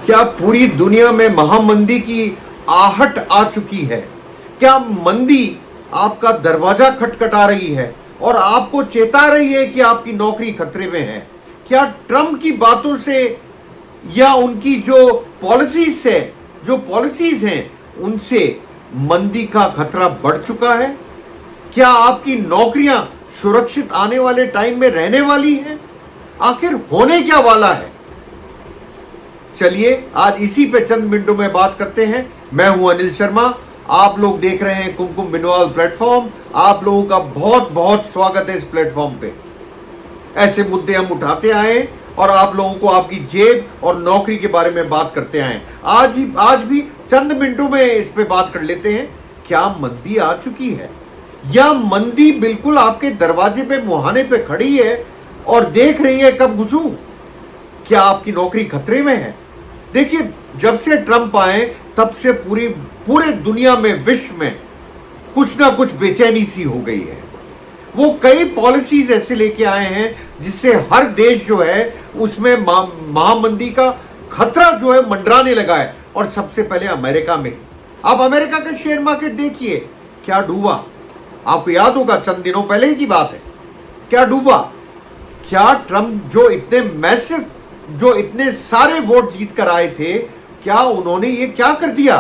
क्या पूरी दुनिया में महामंदी की आहट आ चुकी है? क्या मंदी आपका दरवाजा खटखटा रही है और आपको चेता रही है कि आपकी नौकरी खतरे में है? क्या ट्रंप की बातों से या उनकी जो पॉलिसीज हैं उनसे मंदी का खतरा बढ़ चुका है? क्या आपकी नौकरियां सुरक्षित आने वाले टाइम में रहने वाली हैं? आखिर होने क्या वाला है? चलिए आज इसी पे चंद मिनटों में बात करते हैं। मैं हूं अनिल शर्मा, आप लोग देख रहे हैं कुमकुम बिनवाल प्लेटफॉर्म। आप लोगों का बहुत बहुत स्वागत है इस प्लेटफॉर्म पे। ऐसे मुद्दे हम उठाते आए और आप लोगों को आपकी जेब और नौकरी के बारे में बात करते आए। आज भी चंद मिनटों में इस पे बात कर लेते हैं। क्या मंदी आ चुकी है या मंदी बिल्कुल आपके दरवाजे पे मुहाने पे खड़ी है और देख रही है कब घुसूं? क्या आपकी नौकरी खतरे में है? देखिए, जब से ट्रंप आए तब से पूरे दुनिया में, विश्व में कुछ ना कुछ बेचैनी सी हो गई है। वो कई पॉलिसीज ऐसे लेके आए हैं जिससे हर देश जो है उसमें महामंदी का खतरा जो है मंडराने लगा है। और सबसे पहले अमेरिका में, आप अमेरिका का शेयर मार्केट देखिए क्या डूबा। आपको याद होगा चंद दिनों पहले ही की बात है, क्या डूबा। क्या ट्रंप जो इतने सारे वोट जीत कर आए थे, क्या उन्होंने ये क्या कर दिया?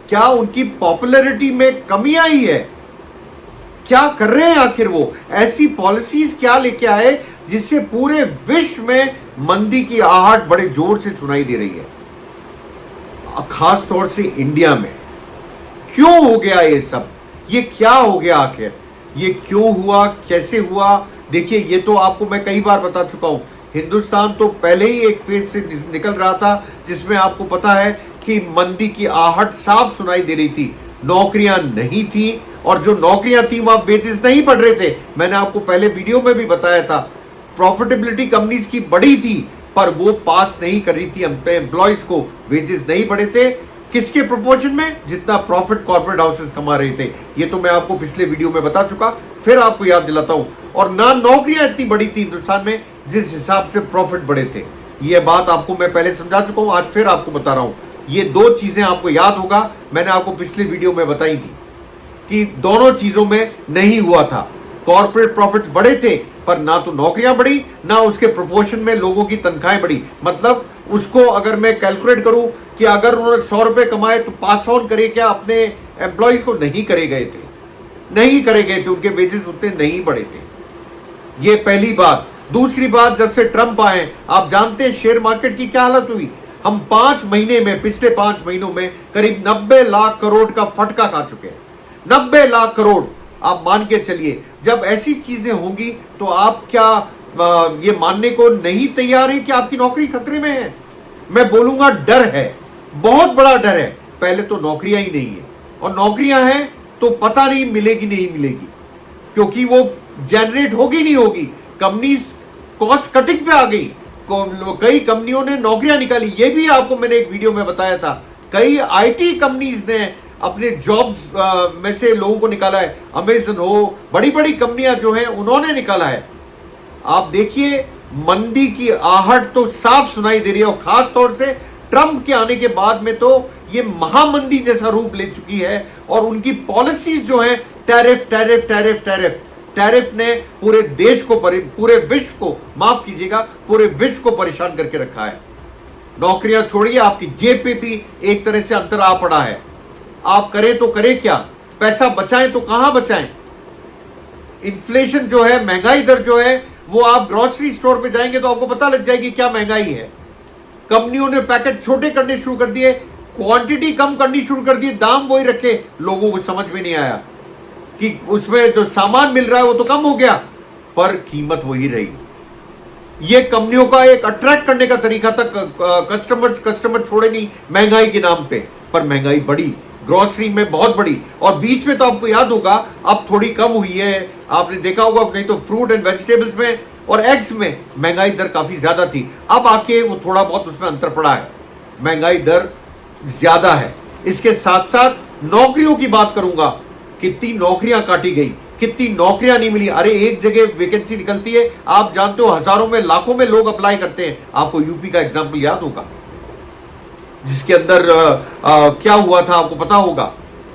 क्या उनकी पॉपुलैरिटी में कमी आई है? क्या कर रहे हैं आखिर वो? ऐसी पॉलिसीज क्या लेके आए जिससे पूरे विश्व में मंदी की आहट बड़े जोर से सुनाई दे रही है, खास तौर से इंडिया में? क्यों हो गया ये सब? ये क्या हो गया आखिर? ये क्यों हुआ, कैसे हुआ? देखिए, ये तो आपको मैं कई बार बता चुका हूं। हिंदुस्तान तो पहले ही एक फेज से निकल रहा था जिसमें आपको पता है कि मंदी की आहट साफ सुनाई दे रही थी। नौकरियां नहीं थी और जो नौकरियां थी वहां वेजेस नहीं बढ़ रहे थे। मैंने आपको पहले वीडियो में भी बताया था, प्रॉफिटेबिलिटी कंपनीज की बढ़ी थी पर वो पास नहीं कर रही थी एम्प्लॉयज को, वेजेस नहीं बढ़े थे। किसके प्रोपोर्शन में? जितना प्रॉफिट कॉर्पोरेट हाउसेस कमा रहे थे। ये तो मैं आपको पिछले वीडियो में बता चुका, फिर आपको याद दिलाता हूं। और ना नौकरियां इतनी बड़ी थी हिंदुस्तान में जिस हिसाब से प्रॉफिट बढ़े थे। ये बात आपको मैं पहले समझा चुका हूं, आज फिर आपको बता रहा हूं। ये दो चीजें आपको याद होगा, मैंने आपको पिछले वीडियो में बताई थी कि दोनों चीजों में नहीं हुआ था। कॉर्पोरेट प्रॉफिट्स बढ़े थे पर ना तो नौकरियां बढ़ी, ना उसके प्रोपोर्शन में लोगों की तनख्वाहें बढ़ी। मतलब उसको अगर मैं कैलकुलेट करूं कि अगर उन्होंने 100 रुपए कमाए तो पास ऑन करे क्या अपने एम्प्लॉयज को? नहीं करे गए थे, उनके वेजेस उतने नहीं बढ़े थे। ये पहली बात। दूसरी बात, जब से ट्रंप आए आप जानते हैं शेयर मार्केट की क्या हालत हुई। हम पिछले 5 महीनों में करीब 90 लाख करोड़ का फटका खा चुके हैं। 90 लाख करोड़ आप मान के चलिए। जब ऐसी चीजें होंगी तो आप क्या ये मानने को नहीं तैयार है कि आपकी नौकरी खतरे में है? मैं बोलूंगा डर है, बहुत बड़ा डर है। पहले तो नौकरियां ही नहीं है, और नौकरियां हैं तो पता नहीं मिलेगी, क्योंकि वो जनरेट होगी नहीं होगी। कंपनीज कॉस्ट कटिंग पे आ गई, कई कंपनियों ने नौकरियां निकाली। ये भी आपको मैंने एक वीडियो में बताया था। कई आईटी कंपनीज ने अपने जॉब्स में से लोगों को निकाला है। अमेजन हो, बड़ी बड़ी कंपनियां जो हैं उन्होंने निकाला है। आप देखिए, मंदी की आहट तो साफ सुनाई दे रही है, और खास तौर से ट्रंप के आने के बाद में तो ये महामंदी जैसा रूप ले चुकी है। और उनकी पॉलिसीज जो है, टैरिफ ने पूरे देश को, पूरे विश्व को, माफ कीजिएगा, पूरे विश्व को परेशान करके रखा है। नौकरियां छोड़िए, आपकी जेब पे भी एक तरह से अंतर आ पड़ा है। आप करें तो करें क्या? पैसा बचाएं तो कहां बचाएं? इन्फ्लेशन जो है, महंगाई दर जो है, वो आप ग्रोसरी स्टोर पे जाएंगे तो आपको पता लग जाएगी क्या महंगाई है। कंपनियों ने पैकेट छोटे करने शुरू कर दिए, क्वांटिटी कम करनी शुरू कर दी, दाम वही रखे। लोगों को समझ में नहीं आया कि उसमें जो सामान मिल रहा है वो तो कम हो गया पर कीमत वही रही। ये कंपनियों का एक अट्रैक्ट करने का तरीका था। कस्टमर छोड़े नहीं महंगाई के नाम पे, पर महंगाई बढ़ी, ग्रोसरी में बहुत बड़ी। और बीच में तो आपको याद होगा अब थोड़ी कम हुई है, आपने देखा होगा, नहीं तो फ्रूट एंड वेजिटेबल्स में और एग्स में महंगाई दर काफी ज्यादा थी। अब आके वो थोड़ा बहुत उसमें अंतर पड़ा है, महंगाई दर ज्यादा है। इसके साथ साथ नौकरियों की बात करूंगा, कितनी नौकरियां काटी गई, कितनी नौकरियां नहीं मिली। अरे एक जगह वैकेंसी निकलती है, आप जानते हो हजारों में, लाखों में लोग अप्लाई करते हैं। आपको यूपी का एग्जांपल याद होगा, जिसके अंदर क्या हुआ था आपको पता होगा,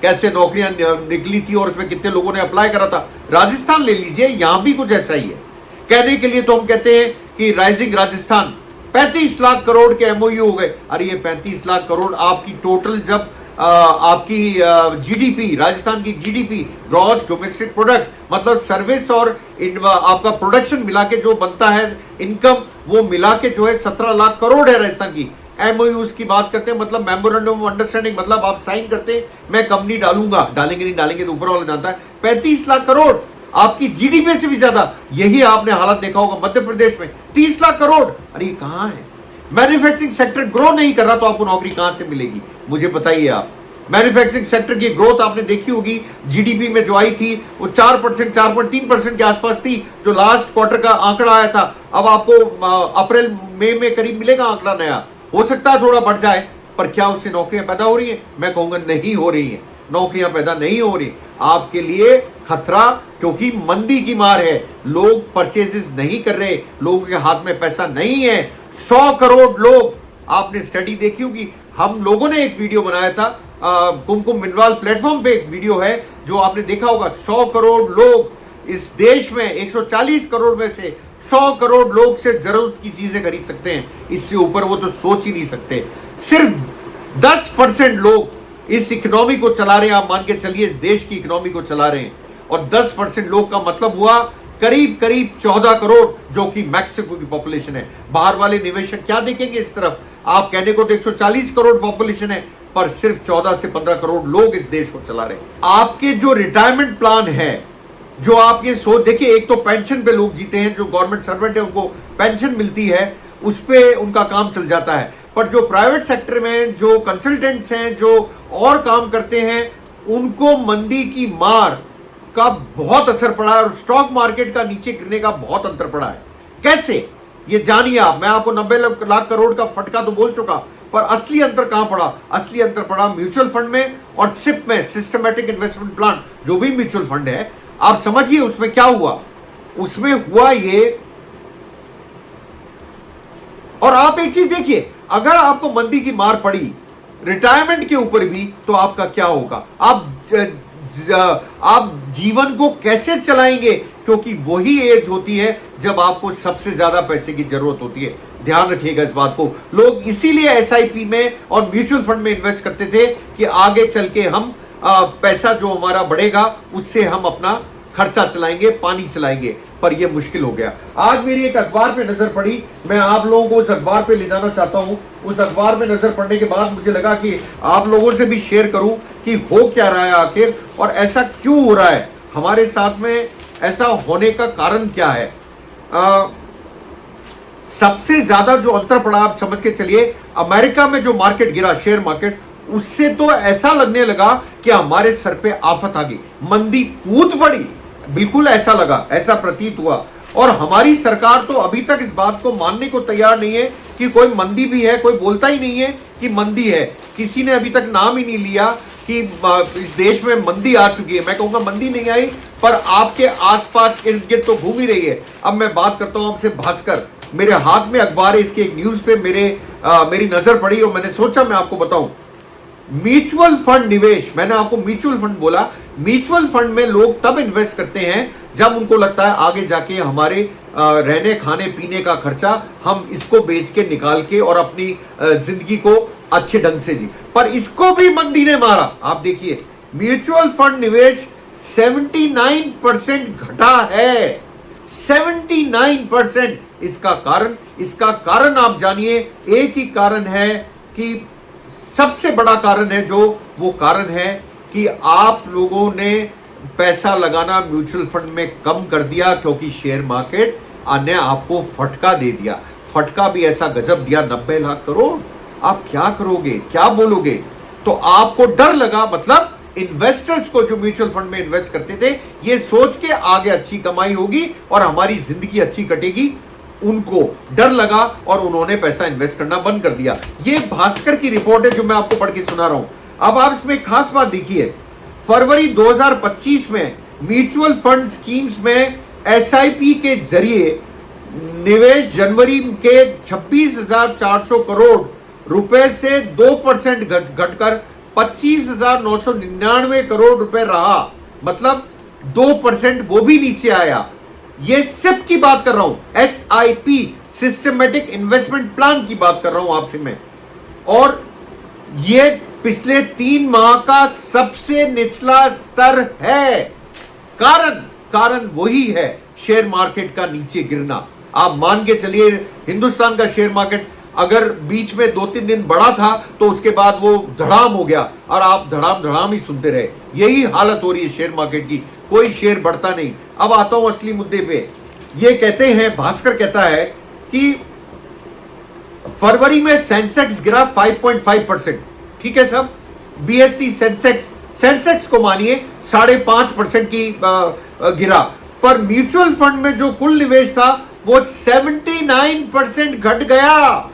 कैसे नौकरियां निकली थी और उसमें कितने लोगों ने अप्लाई करा था। राजस्थान ले लीजिए, यहां भी कुछ ऐसा ही है। कहने के लिए तो हम कहते हैं कि राइजिंग राजस्थान 35 लाख करोड़ के एमओयू हो गए। अरे ये 35 लाख करोड़ आपकी टोटल जब आपकी जीडीपी, राजस्थान की जीडीपी ग्रॉस डोमेस्टिक प्रोडक्ट, मतलब सर्विस और आपका प्रोडक्शन मिला के जो बनता है इनकम, वो मिला के जो है 17 लाख करोड़ है राजस्थान की। एमओयूज की बात करते हैं, मतलब मेमोरेंडम ऑफ अंडरस्टैंडिंग, मतलब आप साइन करते हैं मैं कंपनी डालूंगा, डालेंगे नहीं डालेंगे तो ऊपर वाला जानता है। 35 लाख करोड़ आपकी जीडीपी से भी ज्यादा। यही आपने हालत देखा होगा मध्य प्रदेश में 30 लाख करोड़। अरे कहां है? मैन्युफैक्चरिंग सेक्टर ग्रो नहीं कर रहा तो आपको नौकरी कहां से मिलेगी? मुझे बताइए आप। मैन्युफैक्चरिंग सेक्टर की ग्रोथ आपने देखी होगी, जीडीपी में जो आई थी वो 4%, 4.3% के आसपास थी, जो लास्ट क्वार्टर का आंकड़ा आया था। अब आपको अप्रैल मई में करीब मिलेगा आंकड़ा नया, हो सकता है थोड़ा बढ़ जाए, पर क्या उससे नौकरियां पैदा हो रही है? मैं कहूंगा नहीं हो रही है, नौकरियां पैदा नहीं हो रही। आपके लिए खतरा, क्योंकि मंदी की मार है, लोग परचेजेस नहीं कर रहे, लोगों के हाथ में पैसा नहीं है। 100 करोड़ लोग, आपने स्टडी देखी होगी, हम लोगों ने एक वीडियो बनाया था, कुमकुम मिनवाल प्लेटफॉर्म पे एक वीडियो है जो आपने देखा होगा। 100 करोड़ लोग इस देश में, 140 करोड़ में से 100 करोड़ लोग से जरूरत की चीजें खरीद सकते हैं, इससे ऊपर वो तो सोच ही नहीं सकते। सिर्फ 10% लोग इस इकोनॉमी को चला रहे हैं, आप मान के चलिए इस देश की इकोनॉमी को चला रहे हैं, और 10% लोग का मतलब हुआ करीब करीब 14 करोड़, जो कि मैक्सिको की पॉपुलेशन है। बाहर वाले निवेशक क्या देखेंगे इस तरफ? आप कहने को तो 140 करोड़ पॉपुलेशन है, पर सिर्फ 14 से 15 करोड़ लोग इस देश को चला रहे हैं। आपके जो रिटायरमेंट प्लान है, जो आप ये सोच देखिए, एक तो पेंशन पे लोग जीते हैं, जो गवर्नमेंट सर्वेंट है उनको पेंशन मिलती है, उस पे उनका काम चल जाता है, पर जो प्राइवेट सेक्टर में जो कंसल्टेंट्स हैं, जो और काम करते हैं, उनको मंदी की मार का बहुत असर पड़ा है और स्टॉक मार्केट का नीचे गिरने का बहुत अंतर पड़ा है। कैसे? ये जानिए आप। मैं आपको 90 लाख करोड़ का फटका तो बोल चुका, पर असली अंतर कहां पड़ा? असली अंतर पड़ा म्यूचुअल फंड में और सिप में, सिस्टमैटिक इन्वेस्टमेंट प्लान, जो भी म्यूचुअल फंड है। आप समझिए उसमें क्या हुआ। उसमें हुआ ये, और आप एक चीज देखिए, अगर आपको मंदी की मार पड़ी रिटायरमेंट के ऊपर भी, तो आपका क्या होगा? आप जीवन को कैसे चलाएंगे? क्योंकि वही एज होती है जब आपको सबसे ज्यादा पैसे की जरूरत होती है। ध्यान रखिएगा इस बात को। लोग इसीलिए एसआईपी में और म्यूचुअल फंड में इन्वेस्ट करते थे कि आगे चल के हम पैसा जो हमारा बढ़ेगा उससे हम अपना खर्चा चलाएंगे, पानी चलाएंगे, पर यह मुश्किल हो गया। आज मेरी एक अखबार पे नजर पड़ी, मैं आप लोगों को उस अखबार पे ले जाना चाहता हूं। उस अखबार पे नजर पड़ने के बाद मुझे लगा कि आप लोगों से भी शेयर करूं कि हो क्या रहा है आखिर, और ऐसा क्यों हो रहा है हमारे साथ में, ऐसा होने का कारण क्या है। सबसे ज्यादा जो अंतर पड़ा, आप समझ के चलिए, अमेरिका में जो मार्केट गिरा, शेयर मार्केट, उससे तो ऐसा लगने लगा कि हमारे सर पे आफत आ गई, मंदी कूद पड़ी, बिल्कुल ऐसा लगा, ऐसा प्रतीत हुआ। और हमारी सरकार तो अभी तक इस बात को मानने को तैयार नहीं है कि कोई मंदी भी है। कोई बोलता ही नहीं है कि मंदी है, किसी ने अभी तक नाम ही नहीं लिया कि इस देश में मंदी आ चुकी है। मैं कहूंगा मंदी नहीं आई, पर आपके आसपास इर्द गिर्द तो घूम ही रही है। अब मैं बात करता हूं आपसे भास्कर, मेरे हाथ में अखबार है, इसके एक न्यूज पे मेरी नजर पड़ी और मैंने सोचा मैं आपको बताऊं। म्यूचुअल फंड निवेश, मैंने आपको म्यूचुअल फंड बोला, म्यूचुअल फंड में लोग तब इन्वेस्ट करते हैं जब उनको लगता है आगे जाके हमारे रहने खाने पीने का खर्चा हम इसको बेच के निकाल के और अपनी जिंदगी को अच्छे ढंग से जी। पर इसको भी मंदी ने मारा। आप देखिए म्यूचुअल फंड निवेश 79% घटा है, 79%। इसका कारण आप जानिए, एक ही कारण है कि सबसे बड़ा कारण है, जो वो कारण है कि आप लोगों ने पैसा लगाना म्यूचुअल फंड में कम कर दिया, क्योंकि शेयर मार्केट ने आपको फटका दे दिया। फटका भी ऐसा गजब दिया, 90 लाख करोड़। आप क्या करोगे, क्या बोलोगे? तो आपको डर लगा, मतलब इन्वेस्टर्स को जो म्यूचुअल फंड में इन्वेस्ट करते थे, ये सोच के आगे अच्छी कमाई होगी और हमारी जिंदगी अच्छी कटेगी, उनको डर लगा और उन्होंने पैसा इन्वेस्ट करना बंद कर दिया। ये भास्कर की रिपोर्ट है जो मैं आपको पढ़ के सुना रहा हूं। अब आप इसमें खास बात देखिए, फरवरी 2025 में म्यूचुअल फंड स्कीम्स में एसआईपी के जरिए निवेश जनवरी के 26,400 करोड़ रुपए से 2% घटकर 25,999 करोड़ रुपए रहा। मतलब 2% वो भी नीचे आया। ये सिप की बात कर रहा हूं, SIP, सिस्टमेटिक इन्वेस्टमेंट प्लान की बात कर रहा हूं आपसे मैं। और ये पिछले 3 माह का सबसे निचला स्तर है। कारण वही है, शेयर मार्केट का नीचे गिरना। आप मान के चलिए, हिंदुस्तान का शेयर मार्केट अगर बीच में 2-3 दिन बढ़ा था तो उसके बाद वो धड़ाम हो गया और आप धड़ाम ही सुनते रहे। यही हालत हो रही है शेयर मार्केट की, कोई शेयर बढ़ता नहीं। अब आता हूं असली मुद्दे पे। ये कहते हैं, भास्कर कहता है कि फरवरी में सेंसेक्स गिरा 5.5%। ठीक है सब, BSE सेंसेक्स को मानिए 5.5% की गिरा, पर म्यूचुअल फंड में जो कुल निवेश था वो 79% घट गया।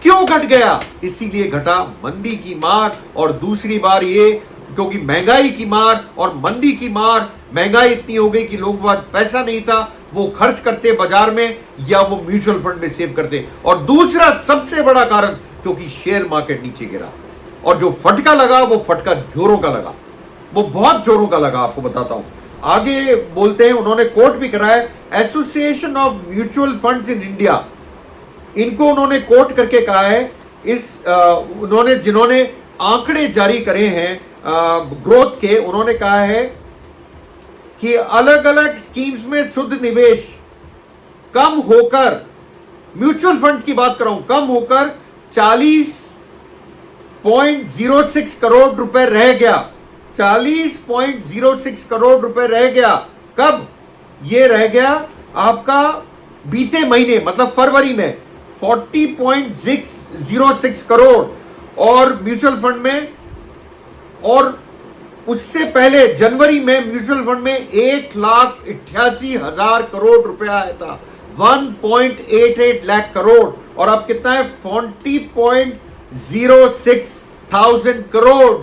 क्यों घट गया? इसीलिए घटा मंदी की मार, और दूसरी बार ये क्योंकि महंगाई की मार और मंदी की मार। महंगाई इतनी हो गई कि लोगों के पास पैसा नहीं था, वो खर्च करते बाजार में या वो म्यूचुअल फंड में सेव करते। और दूसरा सबसे बड़ा कारण, क्योंकि शेयर मार्केट नीचे गिरा, और जो फटका लगा वो फटका जोरों का लगा, वो बहुत जोरों का लगा। आपको बताता हूं, आगे बोलते हैं, उन्होंने कोट भी करा है, association of mutual funds in India, इनको उन्होंने कोट करके कहा है, उन्होंने जिन्होंने आंकड़े जारी करे हैं ग्रोथ के, उन्होंने कहा है कि अलग अलग स्कीम्स में शुद्ध निवेश कम होकर, म्यूचुअल फंड्स की बात कर रहा हूं, कम होकर 40.06 करोड़ रुपए रह गया। 40.06 करोड़ रुपए रह गया। कब ये रह गया? आपका बीते महीने, मतलब फरवरी में 40.06 करोड़, और म्यूचुअल फंड में, और उससे पहले जनवरी में म्यूचुअल फंड में 1,88,000 करोड़ रुपया आया था, 1.88 लाख करोड़, और अब कितना है? 40.06 थाउजेंड करोड़।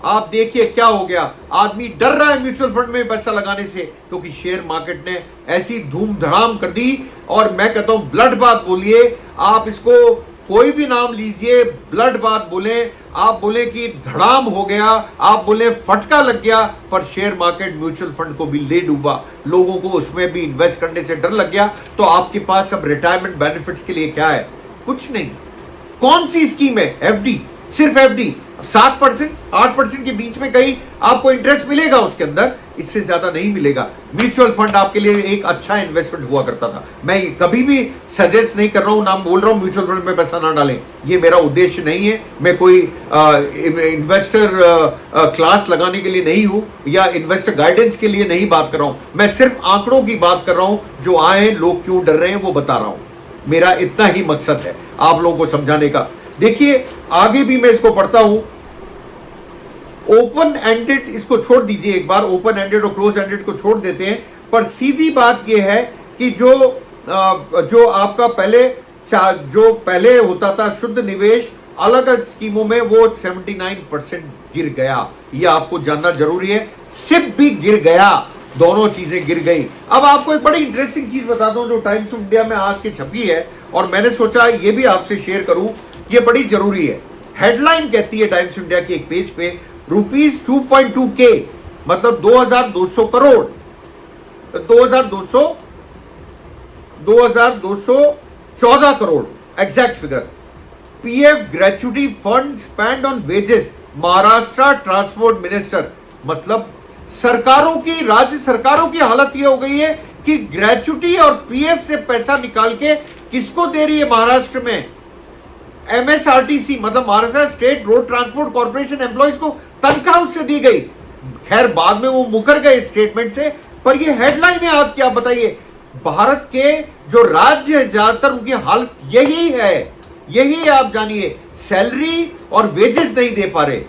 आप देखिए क्या हो गया, आदमी डर रहा है म्यूचुअल फंड में पैसा लगाने से, क्योंकि शेयर मार्केट ने ऐसी धूम धड़ाम कर दी। और मैं कहता हूं ब्लड बात बोलिए, आप इसको कोई भी नाम लीजिए, ब्लड बात बोले, आप बोले कि धड़ाम हो गया, आप बोले फटका लग गया, पर शेयर मार्केट म्यूचुअल फंड को भी ले डूबा, लोगों को उसमें भी इन्वेस्ट करने से डर लग गया। तो आपके पास अब रिटायरमेंट बेनिफिट्स के लिए क्या है? कुछ नहीं। कौन सी स्कीम है? FD, सिर्फ FD 7%, 8% के बीच में कहीं आपको इंटरेस्ट मिलेगा उसके अंदर, इससे ज्यादा नहीं मिलेगा। म्यूचुअल फंड आपके लिए एक अच्छा इन्वेस्टमेंट हुआ करता था। मैं कभी भी सजेस्ट नहीं कर रहा हूं, नाम बोल रहा हूं म्यूचुअल फंड में पैसा ना डालें, ये मेरा उद्देश्य नहीं है। मैं कोई इन्वेस्टर क्लास लगाने के लिए नहीं हूं, या इन्वेस्टर गाइडेंस के लिए नहीं बात कर रहा हूं। मैं सिर्फ आंकड़ों की बात कर रहा हूं, जो आए, लोग क्यों डर रहे हैं वो बता रहा हूं। मेरा इतना ही मकसद है आप लोगों को समझाने का। देखिए आगे भी मैं इसको पढ़ता हूं। ओपन एंडेड, इसको छोड़ दीजिए एक बार, ओपन एंडेड और क्लोज एंडेड को छोड़ देते हैं, पर सीधी बात यह है कि जो आपका जो पहले होता था शुद्ध निवेश अलग अलग स्कीमों में, वो 79% गिर गया। यह आपको जानना जरूरी है। सिप भी गिर गया, दोनों चीजें गिर गई। अब आपको एक बड़ी इंटरेस्टिंग चीज बताता हूं जो टाइम्स ऑफ इंडिया में आज की छपी है, और मैंने सोचा ये भी आपसे शेयर करूं, ये बड़ी जरूरी है। हेडलाइन कहती है टाइम्स ऑफ इंडिया के एक पेज पे, ₹2.2K, मतलब 2,200 crore, 2,214 crore exact figure, PF gratuity fund spend on wages, Maharashtra transport minister. मतलब राज्य सरकारों की हालत यह हो गई है कि ग्रेचुटी और PF से पैसा निकाल के किसको दे रही है? महाराष्ट्र में MSRTC, मतलब Maharashtra state road transport corporation employees को तनख्वाह उससे दी गई। खैर बाद में वो मुकर गए स्टेटमेंट से, पर ये हेडलाइन है आज की। आप बताइए, भारत के जो राज्य है ज्यादातर उनकी हालत यही है, यही आप जानिए, सैलरी और वेजेस नहीं दे पा रहे।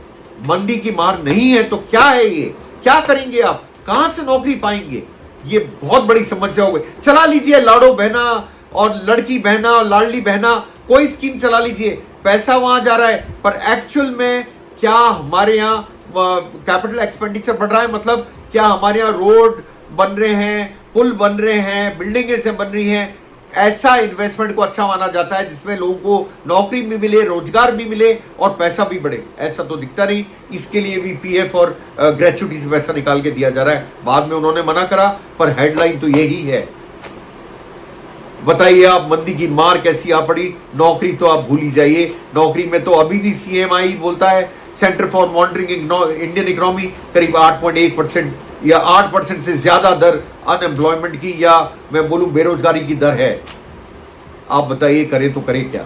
मंदी की मार नहीं है तो क्या है ये? क्या करेंगे आप? कहां से नौकरी पाएंगे? ये बहुत बड़ी समस्या हो गई। चला लीजिए लाड़ो बहना और लड़की बहना और लाडली बहना, कोई स्कीम चला लीजिए, पैसा वहां जा रहा है, पर एक्चुअल में क्या हमारे यहाँ कैपिटल एक्सपेंडिचर बढ़ रहा है? मतलब क्या हमारे यहाँ रोड बन रहे हैं, पुल बन रहे हैं, बिल्डिंगें से बन रही हैं? ऐसा इन्वेस्टमेंट को अच्छा माना जाता है जिसमें लोगों को नौकरी भी मिले, रोजगार भी मिले और पैसा भी बढ़े। ऐसा तो दिखता नहीं। इसके लिए भी पीएफ और ग्रेचुटी से पैसा निकाल के दिया जा रहा है। बाद में उन्होंने मना करा, पर हेडलाइन तो यही है। बताइए आप, मंदी की मार कैसी आ पड़ी। नौकरी तो आप भूल ही जाइए। नौकरी में तो अभी भी सीएमआई बोलता है, centre for monitoring Indian economy, करीब 8.1% या 8% से ज्यादा दर अनएम्प्लॉयमेंट की, या मैं बोलूं बेरोजगारी की दर है। आप बताइए करें तो करें क्या?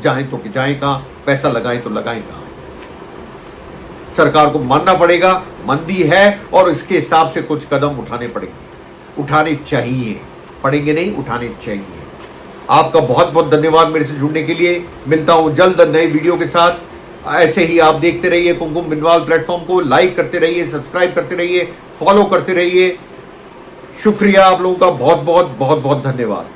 जाएं तो जाएं कहां? पैसा लगाएं तो लगाएं कहां? सरकार को मानना पड़ेगा मंदी है और इसके हिसाब से कुछ कदम उठाने पड़ेंगे, उठाने चाहिए। पड़ेंगे नहीं, उठाने चाहिए। आपका बहुत बहुत धन्यवाद मेरे से जुड़ने के लिए। मिलता हूं जल्द नए वीडियो के साथ। ऐसे ही आप देखते रहिए कुमकुम बिनवाल प्लेटफॉर्म को, लाइक करते रहिए, सब्सक्राइब करते रहिए, फॉलो करते रहिए। शुक्रिया आप लोगों का, बहुत बहुत बहुत बहुत धन्यवाद।